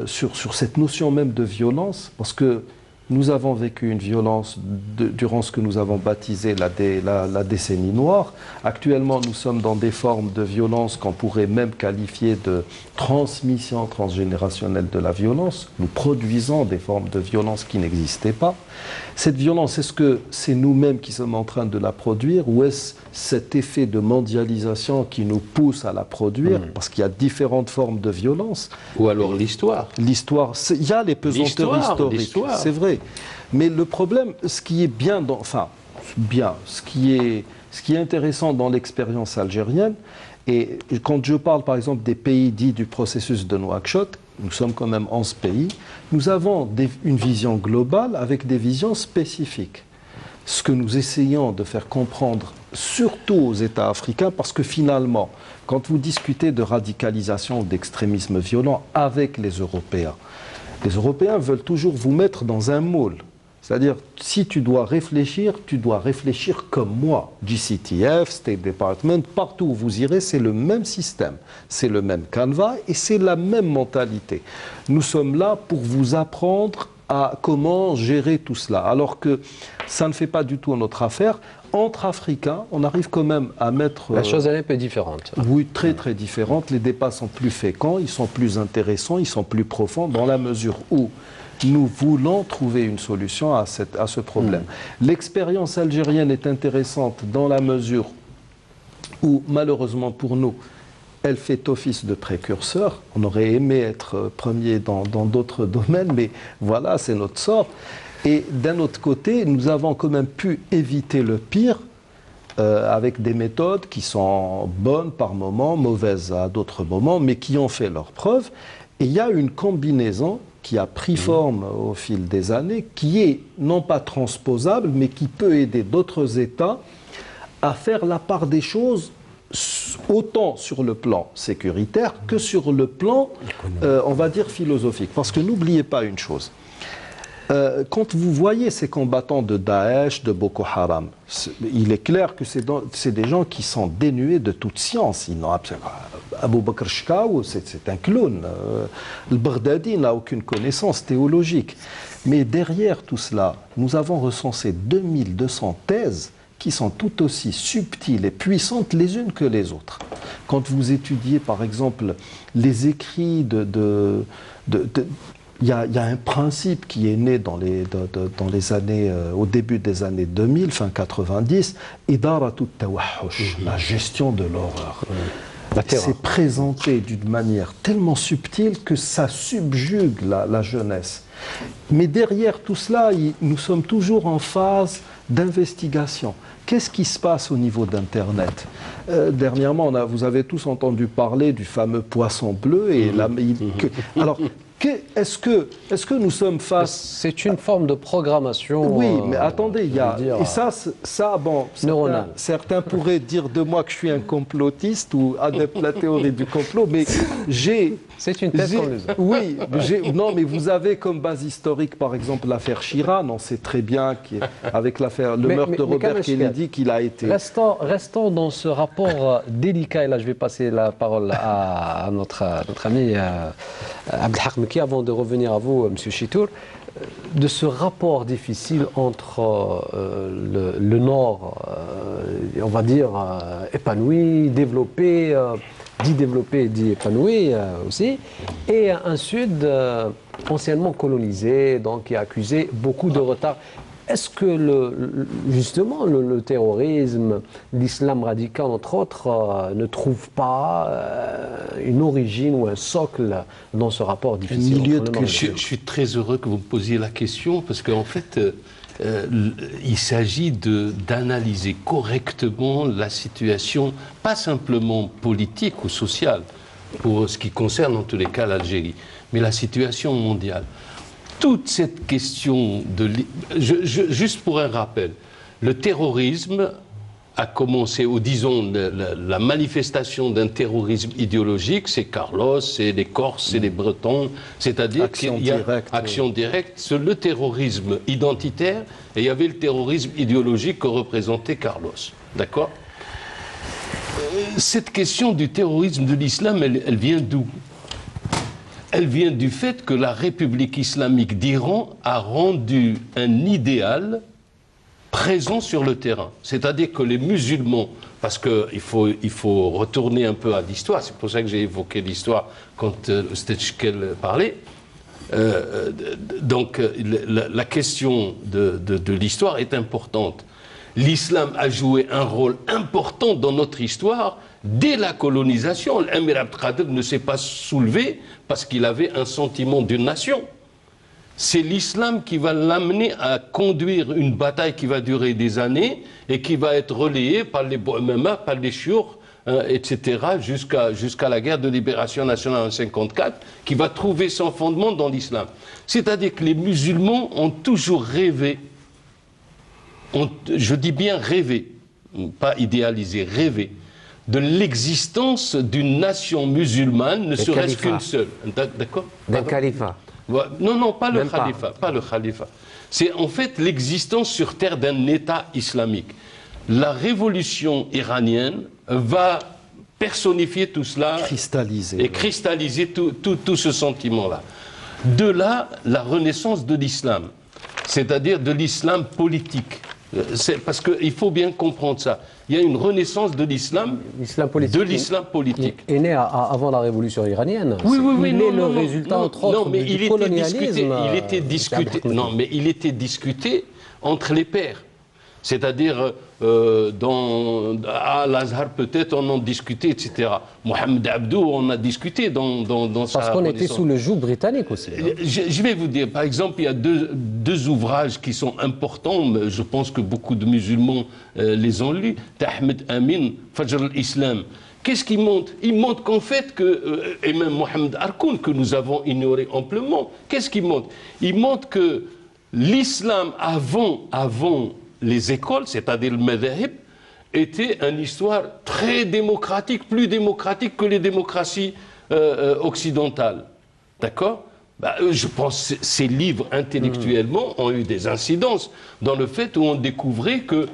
sur cette notion même de violence, parce que nous avons vécu une violence durant ce que nous avons baptisé la décennie noire. Actuellement, nous sommes dans des formes de violence qu'on pourrait même qualifier de transmission transgénérationnelle de la violence. Nous produisons des formes de violence qui n'existaient pas. Cette violence, est-ce que c'est nous-mêmes qui sommes en train de la produire ou est-ce cet effet de mondialisation qui nous pousse à la produire? Parce qu'il y a différentes formes de violence. Ou alors l'histoire. L'histoire, il y a les pesanteurs historiques, c'est vrai. Mais le problème, ce qui est bien, ce qui est intéressant dans l'expérience algérienne, et quand je parle par exemple des pays dits du processus de Nouakchott, nous sommes quand même 11 pays, nous avons une vision globale avec des visions spécifiques. Ce que nous essayons de faire comprendre, surtout aux États africains, parce que finalement, quand vous discutez de radicalisation ou d'extrémisme violent avec les Européens veulent toujours vous mettre dans un moule. C'est-à-dire, si tu dois réfléchir comme moi. GCTF, State Department, partout où vous irez, c'est le même système, c'est le même canevas et c'est la même mentalité. Nous sommes là pour vous apprendre à comment gérer tout cela, alors que ça ne fait pas du tout notre affaire. Entre Africains, on arrive quand même à mettre... La chose est un peu différente. Oui, très très différente. Les débats sont plus féconds, ils sont plus intéressants, ils sont plus profonds, dans la mesure où nous voulons trouver une solution à ce problème. L'expérience algérienne est intéressante dans la mesure où, malheureusement pour nous, elle fait office de précurseur. On aurait aimé être premier dans d'autres domaines, mais voilà, c'est notre sort. Et d'un autre côté, nous avons quand même pu éviter le pire avec des méthodes qui sont bonnes par moments, mauvaises à d'autres moments, mais qui ont fait leurs preuves. Et il y a une combinaison qui a pris forme au fil des années, qui est non pas transposable, mais qui peut aider d'autres États à faire la part des choses autant sur le plan sécuritaire que sur le plan, on va dire, philosophique. Parce que n'oubliez pas une chose. Quand vous voyez ces combattants de Daesh, de Boko Haram, il est clair que c'est des gens qui sont dénués de toute science. Abou Bakr Shkaou, c'est un clown. Le Baghdadi n'a aucune connaissance théologique. Mais derrière tout cela, nous avons recensé 2200 thèses qui sont tout aussi subtiles et puissantes les unes que les autres. Quand vous étudiez, par exemple, les écrits il y a un principe qui est né dans les années, au début des années 2000, fin 90, Idaratut Tawahhush, la gestion de l'horreur. C'est présenté d'une manière tellement subtile que ça subjugue la jeunesse. Mais derrière tout cela, nous sommes toujours en phase d'investigation. Qu'est-ce qui se passe au niveau d'Internet? Dernièrement, vous avez tous entendu parler du fameux poisson bleu. Alors, est-ce que nous sommes face... C'est une forme de programmation. Oui, mais attendez, il y a... Et ça bon, certains pourraient dire de moi que je suis un complotiste ou adepte de la théorie du complot, mais j'ai... C'est une thèse comme les autres. Oui, non, mais vous avez comme base historique, par exemple, l'affaire Chirac. On sait très bien qu'avec le meurtre de Robert Kennedy, qu'il a été... Restons dans ce rapport délicat. Et là, je vais passer la parole à notre ami Abdelhak Mekki, avant de revenir à vous, M. Chitour, de ce rapport difficile entre le Nord, on va dire, épanoui, développé, dit développé, dit épanoui aussi, et un Sud anciennement colonisé, donc qui a accusé beaucoup de retard. Est-ce que justement le terrorisme, l'islam radical entre autres, ne trouve pas une origine ou un socle dans ce rapport difficile? Je suis très heureux que vous me posiez la question parce qu'en fait, il s'agit d'analyser correctement la situation, pas simplement politique ou sociale, pour ce qui concerne en tous les cas l'Algérie, mais la situation mondiale. Toute cette question juste pour un rappel, le terrorisme a commencé, ou disons la manifestation d'un terrorisme idéologique, c'est Carlos, c'est les Corses, c'est les Bretons, c'est-à-dire qu'il y a action directe, c'est le terrorisme identitaire, et il y avait le terrorisme idéologique que représentait Carlos. D'accord? Cette question du terrorisme de l'islam, elle vient d'où? Elle vient du fait que la République islamique d'Iran a rendu un idéal présent sur le terrain. C'est-à-dire que les musulmans, parce qu'il faut retourner un peu à l'histoire, c'est pour ça que j'ai évoqué l'histoire quand Stetchkel parlait. Donc la question de l'histoire est importante. L'islam a joué un rôle important dans notre histoire. Dès la colonisation, l'Amir Abdelkader ne s'est pas soulevé parce qu'il avait un sentiment d'une nation. C'est l'islam qui va l'amener à conduire une bataille qui va durer des années et qui va être relayée par les Bouamama, par les Chiours, etc., jusqu'à la guerre de libération nationale en 1954, qui va trouver son fondement dans l'islam. C'est-à-dire que les musulmans ont toujours rêvé, je dis bien rêvé, pas idéalisé, rêvé, de l'existence d'une nation musulmane, ne serait-ce qu'une seule. D'accord? D'un califat. Non, non, pas le khalifa, pas le khalifa. C'est en fait l'existence sur terre d'un État islamique. La révolution iranienne va personnifier tout cela et cristalliser tout ce sentiment-là. De là, la renaissance de l'islam, c'est-à-dire de l'islam politique. Parce qu'il faut bien comprendre ça. Il y a une renaissance de l'islam politique. Il est né avant la révolution iranienne. Oui, oui, oui. Il est le résultat, entre autres, du colonialisme. Mais il était discuté entre les pairs. C'est-à-dire, à l'Azhar, peut-être, on en discutait, etc. Mohamed Abdou, on a discuté dans sa... Parce qu'on était sous le joug britannique aussi. Je vais vous dire, par exemple, il y a deux ouvrages qui sont importants, mais je pense que beaucoup de musulmans les ont lus. Ahmed Amin, Fajr al-Islam. Qu'est-ce qu'il montre? Il montre qu'en fait, et même Mohamed Harkoun, que nous avons ignoré amplement, qu'est-ce qu'il montre? Il montre que l'islam, avant les écoles, c'est-à-dire le madhahib, était une histoire très démocratique, plus démocratique que les démocraties occidentales. D'accord? Je pense que ces livres, intellectuellement, ont eu des incidences dans le fait où on découvrait que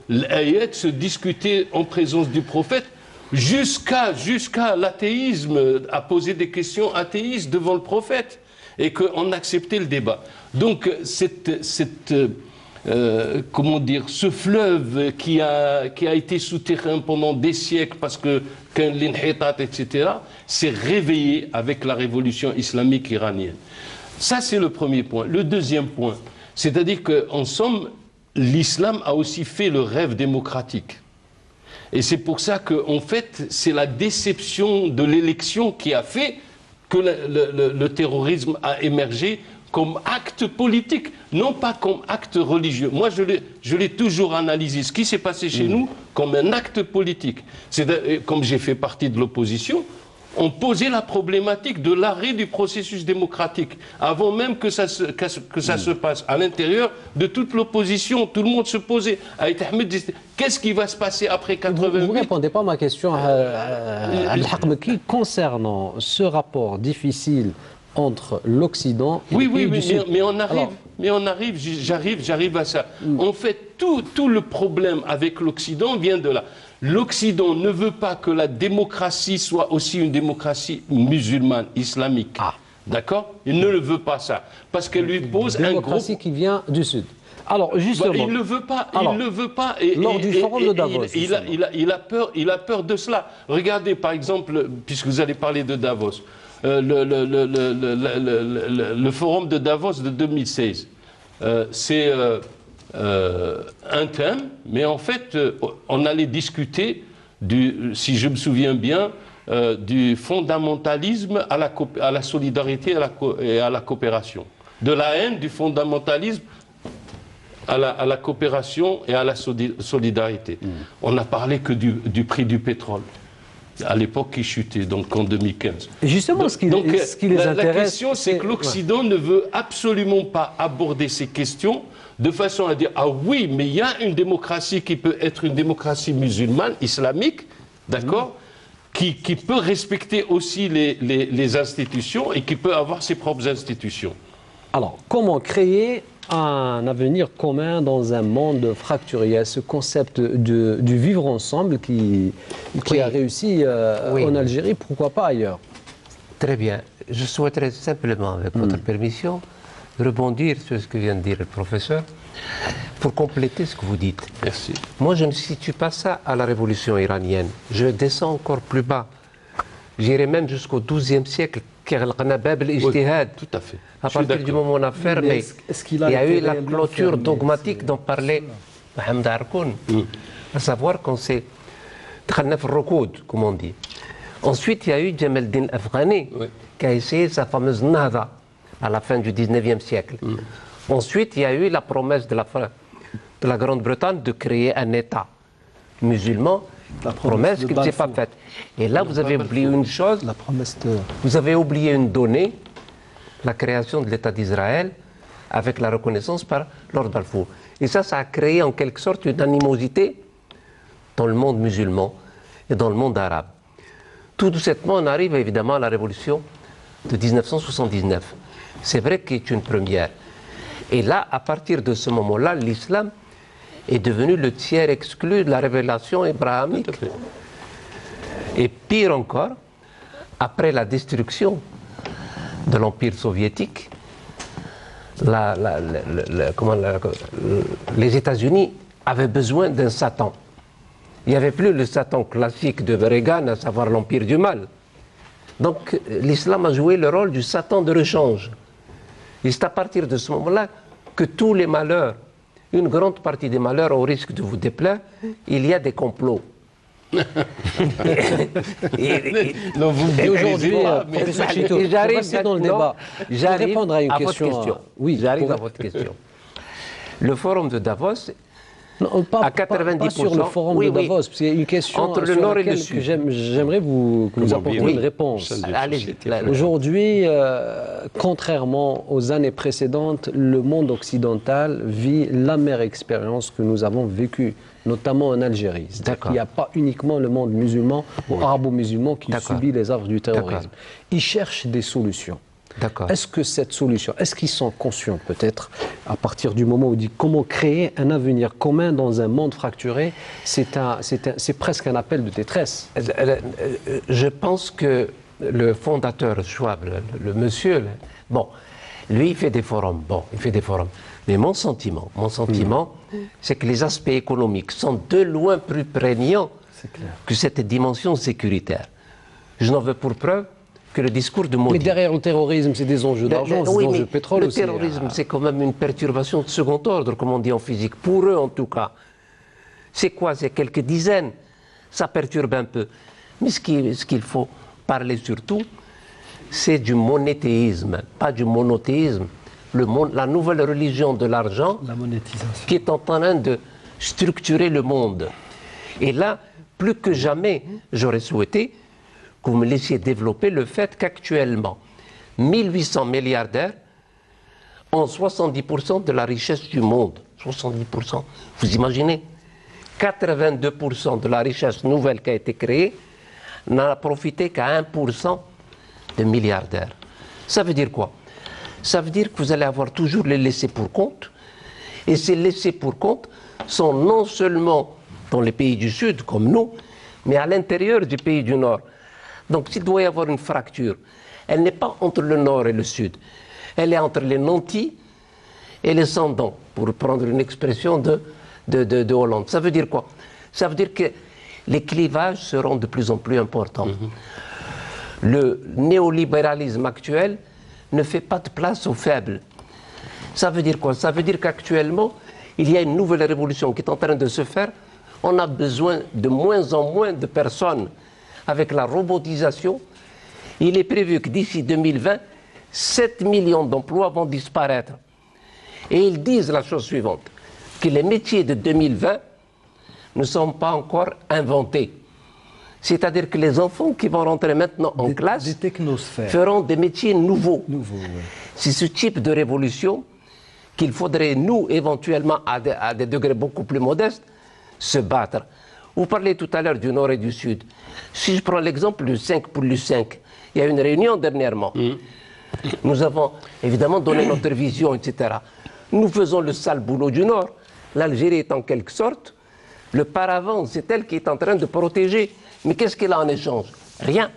l'ayat se discutait en présence du prophète jusqu'à l'athéisme, à poser des questions athéistes devant le prophète, et qu'on acceptait le débat. Donc, comment dire, ce fleuve qui a été souterrain pendant des siècles parce que l'inhitat, etc., s'est réveillé avec la révolution islamique iranienne. Ça, c'est le premier point. Le deuxième point, c'est-à-dire qu'en somme, l'islam a aussi fait le rêve démocratique. Et c'est pour ça qu'en fait, c'est la déception de l'élection qui a fait que le terrorisme a émergé comme acte politique, non pas comme acte religieux. Moi, je l'ai toujours analysé, ce qui s'est passé chez nous, comme un acte politique. Comme j'ai fait partie de l'opposition, on posait la problématique de l'arrêt du processus démocratique, avant même que ça se passe. À l'intérieur de toute l'opposition, tout le monde se posait. Aït Ahmed disait, qu'est-ce qui va se passer après 88? Vous ne répondez pas à ma question, Al-Hakmeki, concernant ce rapport difficile entre l'Occident et les pays du Sud. Mais on arrive, j'arrive à ça. En fait, tout le problème avec l'Occident vient de là. L'Occident ne veut pas que la démocratie soit aussi une démocratie musulmane, islamique. D'accord? Il ne le veut pas ça. Parce qu'elle lui pose un gros... démocratie qui vient du Sud. Alors, justement... il ne veut pas, lors du forum de Davos. Il a peur de cela. Regardez, par exemple, puisque vous allez parler de Davos, le forum de Davos de 2016. c'est un thème, mais en fait, on allait discuter, si je me souviens bien, du fondamentalisme à la solidarité et à la coopération. De la haine, du fondamentalisme à la coopération et à la solidarité. On n'a parlé que du prix du pétrole, à l'époque qui chutait, donc en 2015. Et justement, ce qui les intéresse... La question, c'est que l'Occident ne veut absolument pas aborder ces questions de façon à dire « Ah oui, mais il y a une démocratie qui peut être une démocratie musulmane, islamique, d'accord qui peut respecter aussi les institutions et qui peut avoir ses propres institutions. » Alors, comment créer un avenir commun dans un monde fracturé? Il y a ce concept du vivre ensemble qui a réussi en Algérie, pourquoi pas ailleurs? Très bien. Je souhaiterais simplement, avec votre permission, rebondir sur ce que vient de dire le professeur pour compléter ce que vous dites. Merci. Moi, je ne situe pas ça à la révolution iranienne. Je descends encore plus bas. J'irai même jusqu'au XIIe siècle. Oui, tout à fait. À partir du moment où on a fermé, il y a eu la clôture dogmatique dont parlait Mohamed Harkoun, à savoir qu'on s'est comme on dit. Ensuite, il y a eu Jamal Din Afghani qui a essayé sa fameuse Nahda à la fin du XIXe siècle. Ensuite, il y a eu la promesse de la Grande-Bretagne de créer un État musulman, la promesse qui ne s'est pas faite. Et là, vous avez oublié une chose, vous avez oublié une donnée, la création de l'État d'Israël avec la reconnaissance par Lord Balfour. Et ça a créé en quelque sorte une animosité dans le monde musulman et dans le monde arabe. Tout doucement, on arrive évidemment à la révolution de 1979. C'est vrai qu'il est une première. Et là, à partir de ce moment-là, l'islam est devenu le tiers exclu de la révélation abrahamique. Et pire encore, après la destruction de l'Empire soviétique, les États-Unis avaient besoin d'un Satan. Il n'y avait plus le Satan classique de Reagan, à savoir l'Empire du mal. Donc l'islam a joué le rôle du Satan de rechange. Et c'est à partir de ce moment-là que tous les malheurs, une grande partie des malheurs, au risque de vous déplaire, il y a des complots. Non, vous me aujourd'hui, professeur Chito, j'arrive dans le débat. J'arrive répondre à une question. Oui, j'arrive à votre question. Le forum de Davos, non, pas, à 90%. Pas sur le forum de Davos, c'est une question entre le nord et le sud. J'aimerais que vous apportiez une réponse. Allez-y. Aujourd'hui, contrairement aux années précédentes, le monde occidental vit l'amère expérience que nous avons vécue, notamment en Algérie. Il n'y a pas uniquement le monde musulman ou arabo-musulman qui subit les affres du terrorisme. Ils cherchent des solutions. Est-ce que cette solution, est-ce qu'ils sont conscients peut-être, à partir du moment où on dit comment créer un avenir commun dans un monde fracturé, c'est presque un appel de détresse? Je pense que le fondateur Schwab, le monsieur, bon, lui il fait des forums, mais mon sentiment, c'est que les aspects économiques sont de loin plus prégnants que cette dimension sécuritaire. Je n'en veux pour preuve que le discours de Modi. Mais derrière le terrorisme, c'est des enjeux d'argent, c'est des enjeux de pétrole aussi. Le terrorisme, c'est quand même une perturbation de second ordre, comme on dit en physique, pour eux en tout cas. C'est quoi? C'est quelques dizaines. Ça perturbe un peu. Mais ce qu'il faut parler surtout, c'est du monéthéisme, pas du monothéisme. La nouvelle religion de l'argent, qui est en train de structurer le monde. Et là, plus que jamais, j'aurais souhaité que vous me laissiez développer le fait qu'actuellement, 1800 milliardaires ont 70% de la richesse du monde. 70%. Vous imaginez? 82% de la richesse nouvelle qui a été créée n'en a profité qu'à 1% de milliardaires. Ça veut dire quoi? Ça veut dire que vous allez avoir toujours les laissés pour compte. Et ces laissés pour compte sont non seulement dans les pays du Sud, comme nous, mais à l'intérieur du pays du Nord. Donc s'il doit y avoir une fracture, elle n'est pas entre le Nord et le Sud. Elle est entre les nantis et les sans-dents, pour prendre une expression de Hollande. Ça veut dire quoi? Ça veut dire que les clivages seront de plus en plus importants. Le néolibéralisme actuel ne fait pas de place aux faibles. Ça veut dire quoi? Ça veut dire qu'actuellement, il y a une nouvelle révolution qui est en train de se faire. On a besoin de moins en moins de personnes. Avec la robotisation, il est prévu que d'ici 2020, 7 millions d'emplois vont disparaître. Et ils disent la chose suivante, que les métiers de 2020 ne sont pas encore inventés. C'est-à-dire que les enfants qui vont rentrer maintenant en classe feront des métiers nouveaux. C'est ce type de révolution qu'il faudrait, nous, éventuellement, à des degrés beaucoup plus modestes, se battre. Vous parlez tout à l'heure du Nord et du Sud. Si je prends l'exemple du 5 pour le 5, il y a eu une réunion dernièrement. Nous avons évidemment donné notre vision, etc. Nous faisons le sale boulot du Nord. L'Algérie est en quelque sorte le paravent, c'est elle qui est en train de protéger. Mais qu'est-ce qu'elle a en échange? Rien.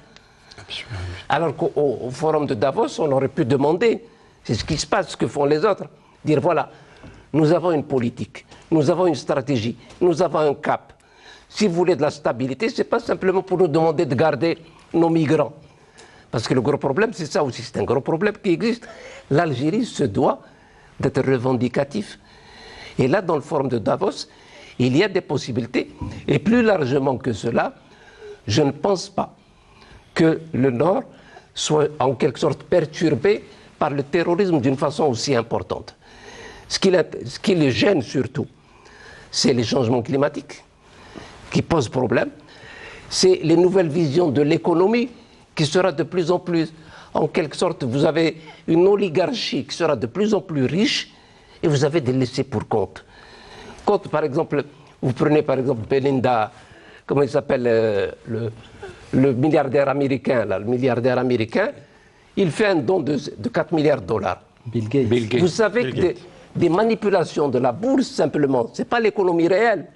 Absolument. Alors qu'au forum de Davos, on aurait pu demander, c'est ce qui se passe, ce que font les autres, dire voilà, nous avons une politique, nous avons une stratégie, nous avons un cap. Si vous voulez de la stabilité, ce n'est pas simplement pour nous demander de garder nos migrants. Parce que le gros problème, c'est ça aussi, c'est un gros problème qui existe. L'Algérie se doit d'être revendicatif. Et là, dans le forum de Davos, il y a des possibilités. Et plus largement que cela, je ne pense pas que le Nord soit en quelque sorte perturbé par le terrorisme d'une façon aussi importante. Ce qui le gêne surtout, c'est les changements climatiques qui posent problème, c'est les nouvelles visions de l'économie qui sera de plus en plus, en quelque sorte, vous avez une oligarchie qui sera de plus en plus riche et vous avez des laissés pour compte. Quand, par exemple, vous prenez par exemple Belinda, comment il s'appelle, le milliardaire américain, là, le milliardaire américain, il fait un don de 4 milliards de dollars. Bill Gates. Vous savez que des manipulations de la bourse, simplement, ce n'est pas l'économie réelle.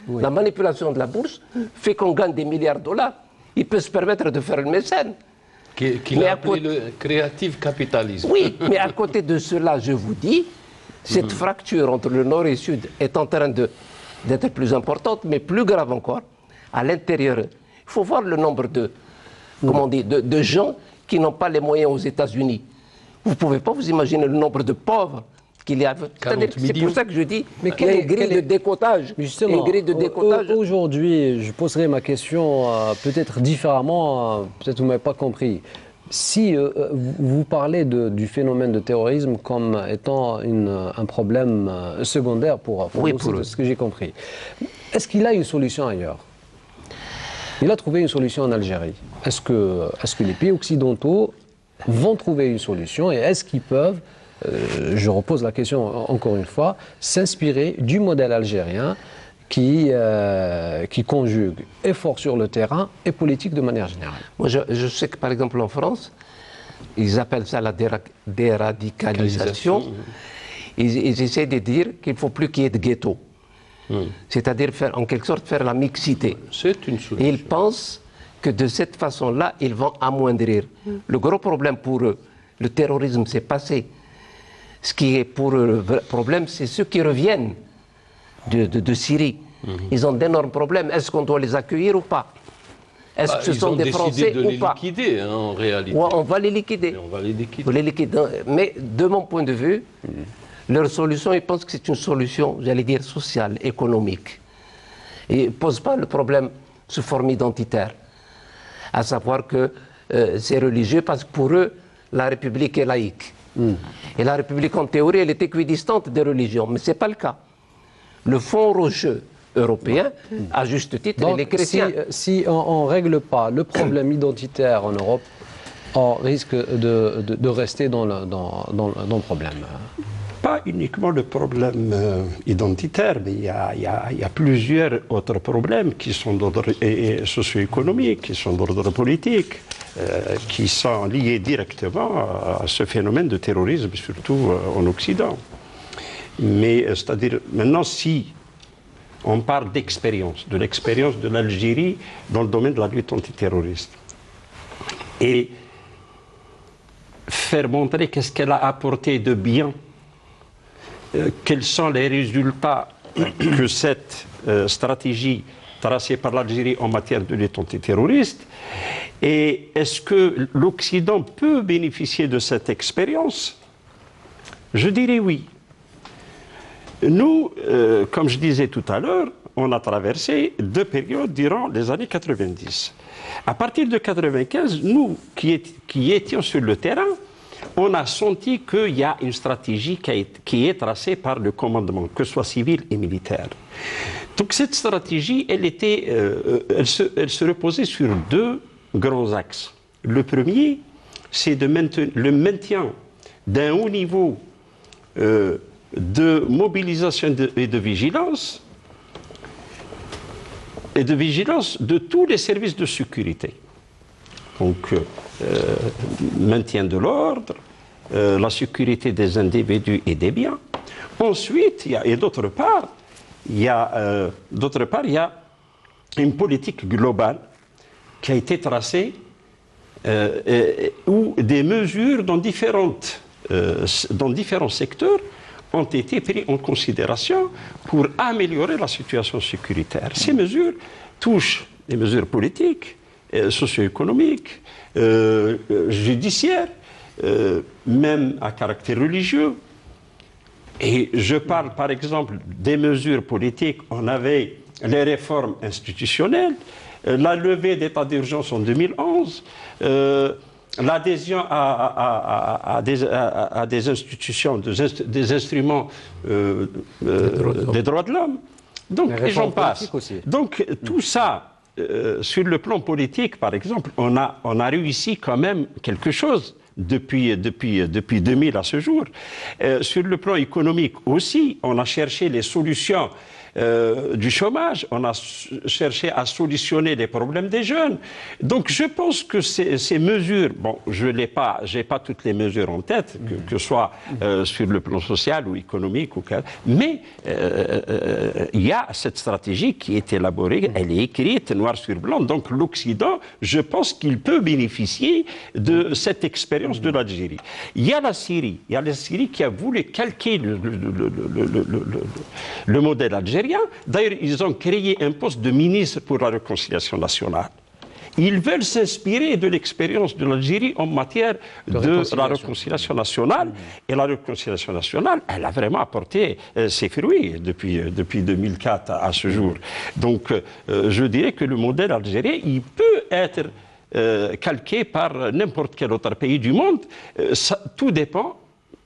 Oui. La manipulation de la bourse fait qu'on gagne des milliards de dollars. Il peut se permettre de faire une mécène. Qu'il a appelé le creative capitalisme. Oui, mais à côté de cela, je vous dis, cette fracture entre le Nord et le Sud est en train d'être plus importante, mais plus grave encore, à l'intérieur. Il faut voir le nombre de gens qui n'ont pas les moyens aux États-Unis. Vous ne pouvez pas vous imaginer le nombre de pauvres qu'il y a. C'est pour ça que je dis qu'il y a une grille de décotage. Justement, aujourd'hui, je poserai ma question peut-être différemment, peut-être vous ne m'avez pas compris. Si vous parlez du phénomène de terrorisme comme étant un problème secondaire pour ce que j'ai compris, est-ce qu'il a une solution ailleurs? Il a trouvé une solution en Algérie. Est-ce que les pays occidentaux vont trouver une solution et est-ce qu'ils peuvent, je repose la question encore une fois, s'inspirer du modèle algérien qui conjugue effort sur le terrain et politique de manière générale? Moi, je sais que par exemple en France, ils appellent ça la déradicalisation. Ils essaient de dire qu'il ne faut plus qu'il y ait de ghetto. C'est-à-dire en quelque sorte faire la mixité. C'est une solution. Et ils pensent que de cette façon-là, ils vont amoindrir. Le gros problème pour eux, le terrorisme s'est passé. Ce qui est pour eux le problème, c'est ceux qui reviennent de Syrie. Ils ont d'énormes problèmes. Est-ce qu'on doit les accueillir ou pas? Est-ce que ce sont des Français ou pas? Ils ont décidé de les liquider, en réalité. Ouais, on va les liquider. On va les liquider. Mais de mon point de vue, leur solution, ils pensent que c'est une solution, j'allais dire, sociale, économique. Ils ne posent pas le problème sous forme identitaire. À savoir que c'est religieux parce que pour eux, la République est laïque. Et la République, en théorie, elle est équidistante des religions, mais ce n'est pas le cas. Le fond rocheux européen, à juste titre, donc, les chrétiens. Si on ne règle pas le problème identitaire en Europe, on risque de rester dans le problème. Pas uniquement le problème identitaire, mais il y a plusieurs autres problèmes qui sont d'ordre socio-économique, qui sont d'ordre politique, qui sont liés directement à ce phénomène de terrorisme, surtout en Occident. Mais c'est-à-dire, maintenant, si on parle d'expérience, de l'expérience de l'Algérie dans le domaine de la lutte antiterroriste, et faire montrer qu'est-ce qu'elle a apporté de bien, quels sont les résultats que cette stratégie tracée par l'Algérie en matière de lutte antiterroriste, et est-ce que l'Occident peut bénéficier de cette expérience Je dirais oui. Nous, comme je disais tout à l'heure, on a traversé 2 périodes durant les années 90. À partir de 95, nous qui étions sur le terrain, on a senti qu'il y a une stratégie qui est tracée par le commandement, que ce soit civil et militaire. Donc cette stratégie, elle se reposait sur 2 grands axes. Le premier, c'est le maintien d'un haut niveau de mobilisation et de vigilance de tous les services de sécurité. Donc, maintien de l'ordre, la sécurité des individus et des biens. Ensuite, d'autre part, il y a une politique globale qui a été tracée où des mesures dans différents secteurs ont été prises en considération pour améliorer la situation sécuritaire. Ces mesures touchent les mesures politiques, socio-économiques, judiciaires, même à caractère religieux. Et je parle par exemple des mesures politiques. On avait les réformes institutionnelles, la levée d'état d'urgence en 2011, l'adhésion à des institutions, des instruments des droits de l'homme. Donc, et j'en passe. Donc, tout ça, sur le plan politique, par exemple, on a réussi quand même quelque chose depuis 2000 à ce jour. Sur le plan économique aussi, on a cherché les solutions du chômage, on a cherché à solutionner les problèmes des jeunes. Donc je pense que ces mesures, bon, j'ai pas toutes les mesures en tête, que ce soit sur le plan social ou économique, mais il y a cette stratégie qui est élaborée, elle est écrite noir sur blanc, donc l'Occident, je pense qu'il peut bénéficier de cette expérience de l'Algérie. Il y a la Syrie qui a voulu calquer le modèle algérien. D'ailleurs, ils ont créé un poste de ministre pour la réconciliation nationale. Ils veulent s'inspirer de l'expérience de l'Algérie en matière de la réconciliation nationale. Et la réconciliation nationale, elle a vraiment apporté ses fruits depuis 2004 à ce jour. Donc, je dirais que le modèle algérien, il peut être calqué par n'importe quel autre pays du monde. Tout dépend.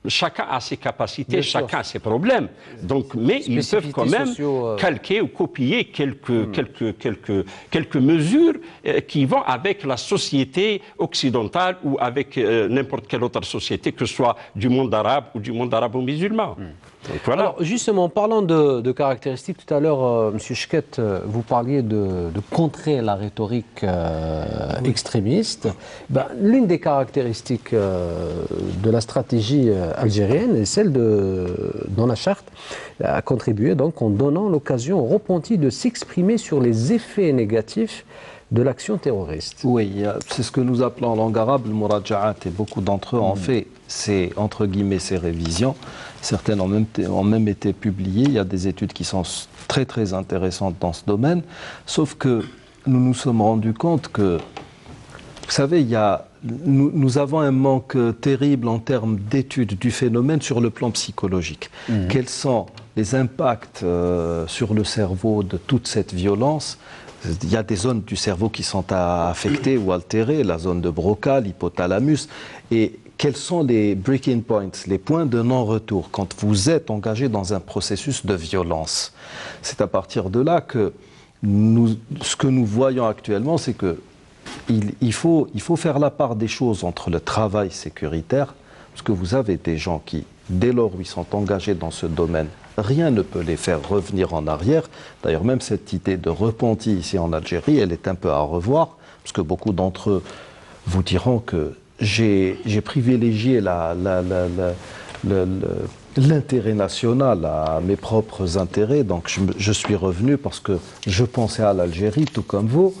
Chacun a ses capacités, chacun a ses problèmes. Donc, mais ils peuvent quand même calquer ou copier quelques mesures qui vont avec la société occidentale ou avec n'importe quelle autre société, que ce soit du monde arabe ou du monde arabo-musulman. Voilà. Alors, justement, parlant de caractéristiques, tout à l'heure, M. Chkhet, vous parliez de contrer la rhétorique extrémiste. Ben, l'une des caractéristiques de la stratégie algérienne est celle dans la charte, a contribué donc en donnant l'occasion aux repentis de s'exprimer sur les effets négatifs de l'action terroriste. Oui, c'est ce que nous appelons en langue arabe le muraja'at, et beaucoup d'entre eux en fait, c'est entre guillemets ces révisions. Certaines ont même été publiées. Il y a des études qui sont très très intéressantes dans ce domaine. Sauf que nous nous sommes rendus compte que, vous savez, nous avons un manque terrible en termes d'études du phénomène sur le plan psychologique. Quels sont les impacts sur le cerveau de toute cette violence? Il y a des zones du cerveau qui sont affectées ou altérées, la zone de Broca, l'hypothalamus. Et quels sont les breaking points, les points de non-retour quand vous êtes engagé dans un processus de violence? C'est à partir de là que ce que nous voyons actuellement, c'est que il faut faire la part des choses entre le travail sécuritaire, parce que vous avez des gens qui, dès lors où ils sont engagés dans ce domaine, rien ne peut les faire revenir en arrière. D'ailleurs, même cette idée de repenti ici en Algérie, elle est un peu à revoir, parce que beaucoup d'entre eux vous diront que j'ai privilégié l'intérêt national à mes propres intérêts, donc je suis revenu parce que je pensais à l'Algérie, tout comme vous.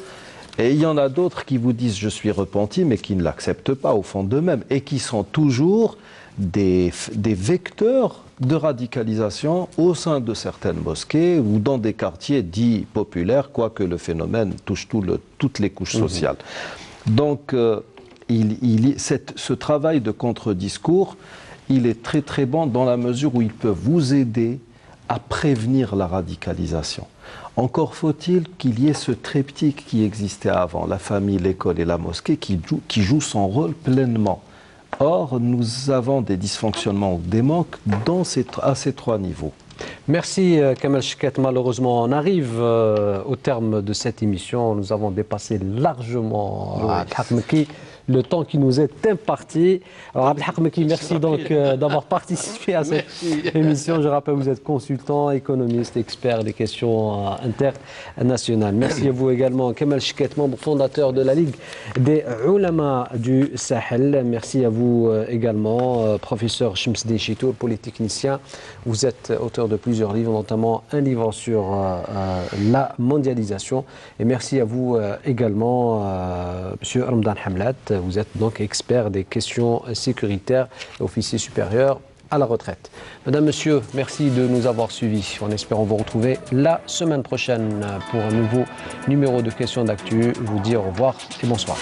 Et il y en a d'autres qui vous disent je suis repenti, mais qui ne l'acceptent pas au fond d'eux-mêmes, et qui sont toujours des vecteurs de radicalisation au sein de certaines mosquées ou dans des quartiers dits populaires, quoique le phénomène touche toutes les couches sociales. Donc, ce travail de contre-discours, il est très très bon dans la mesure où il peut vous aider à prévenir la radicalisation. Encore faut-il qu'il y ait ce triptyque qui existait avant, la famille, l'école et la mosquée, qui joue son rôle pleinement. Or, nous avons des dysfonctionnements ou des manques à ces trois niveaux. Merci Kamal Chikhet. Malheureusement, on arrive au terme de cette émission. Nous avons dépassé largement le temps qui nous est imparti. Alors Abdelhak Mekki, merci donc d'avoir participé à cette émission. Je rappelle, vous êtes consultant, économiste, expert des questions internationales. Merci à vous également, Kamal Chikhet, membre fondateur de la Ligue des Ulama du Sahel. Merci à vous également, professeur Chemseddine Chitour, polytechnicien. Vous êtes auteur de plusieurs livres, notamment un livre sur la mondialisation. Et merci à vous également, monsieur Ramdan Hamlat. Vous êtes donc expert des questions sécuritaires, officier supérieur à la retraite. Madame, Monsieur, merci de nous avoir suivis. En espérant vous retrouver la semaine prochaine pour un nouveau numéro de questions d'actu. Je vous dis au revoir et bonsoir.